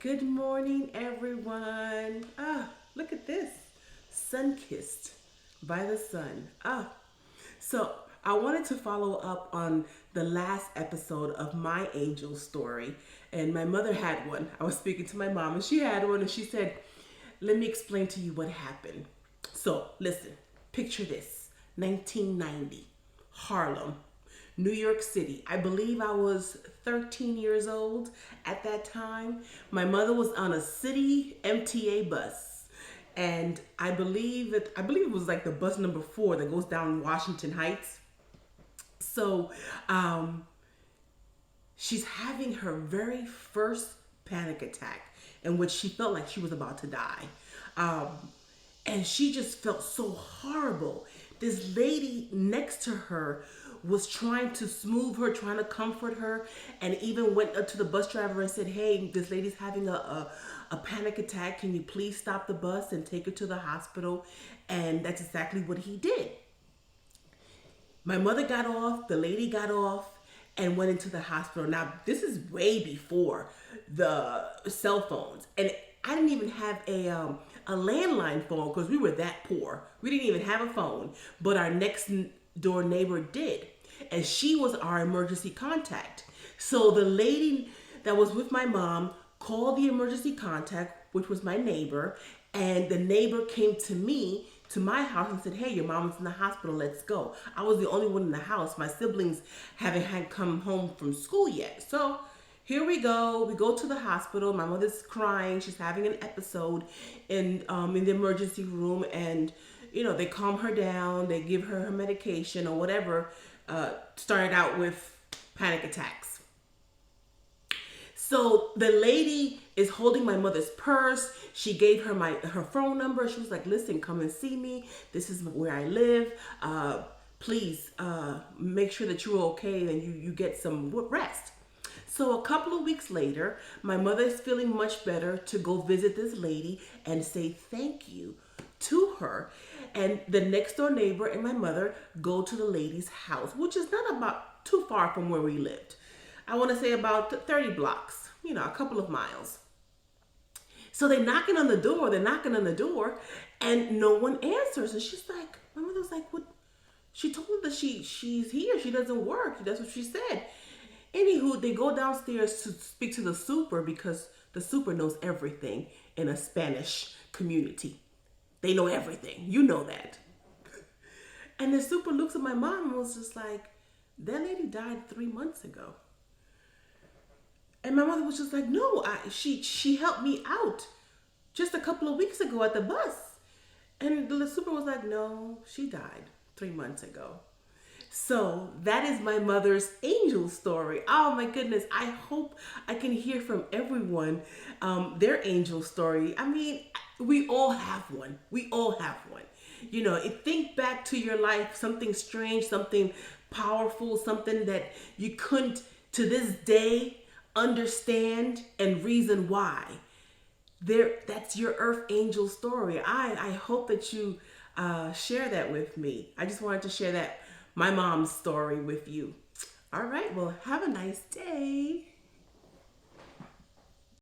Good morning, everyone. Look at this. Sun kissed by the sun. So I wanted to follow up on the last episode of my angel story. And my mother had one. I was speaking to my mom, and she had one, and she said, let me explain to you what happened. So listen, picture this 1990, Harlem. New York City. I believe I was 13 years old at that time. My mother was on a city MTA bus. And I believe it was like the bus number 4 that goes down Washington Heights. So she's having her very first panic attack in which she felt like she was about to die. Um, and she just felt so horrible. This lady next to her was trying to smooth her, trying to comfort her, and even went up to the bus driver and said, hey, this lady's having a panic attack. Can you please stop the bus and take her to the hospital? And that's exactly what he did. My mother got off, the lady got off, and went into the hospital. Now, this is way before the cell phones. And I didn't even have a landline phone because we were that poor. We didn't even have a phone, but our next door neighbor did. And she was our emergency contact. So the lady that was with my mom called the emergency contact, which was my neighbor, and the neighbor came to me, to my house, and said, hey, your mom is in the hospital, let's go. I was the only one in the house. My siblings haven't had come home from school yet. So here we go. We go to the hospital. My mother's crying. She's having an episode in the emergency room, and they calm her down. They give her her medication or whatever. Started out with panic attacks. So the lady is holding my mother's purse. She gave her her phone number. She was like, listen, come and see me. This is where I live. Please make sure that you're okay and you get some rest. So a couple of weeks later, my mother is feeling much better to go visit this lady and say thank you to her. And the next door neighbor and my mother go to the lady's house, which is not about too far from where we lived. I want to say about 30 blocks, a couple of miles. So they're knocking on the door, and no one answers. And she's like, my mother's like, what? She told her that she's here. She doesn't work. That's what she said. Anywho, they go downstairs to speak to the super because the super knows everything in a Spanish community. They know everything. You know that. And the super looks at my mom and was just like, that lady died 3 months ago. And my mother was just like, no, she helped me out just a couple of weeks ago at the bus. And the super was like, no, she died 3 months ago. So that is my mother's angel story. Oh my goodness. I hope I can hear from everyone their angel story. I mean, we all have one. We all have one. Think back to your life, something strange, something powerful, something that you couldn't to this day understand and reason why. That's your earth angel story. I hope that you share that with me. I just wanted to share my mom's story with you. All right, well, have a nice day.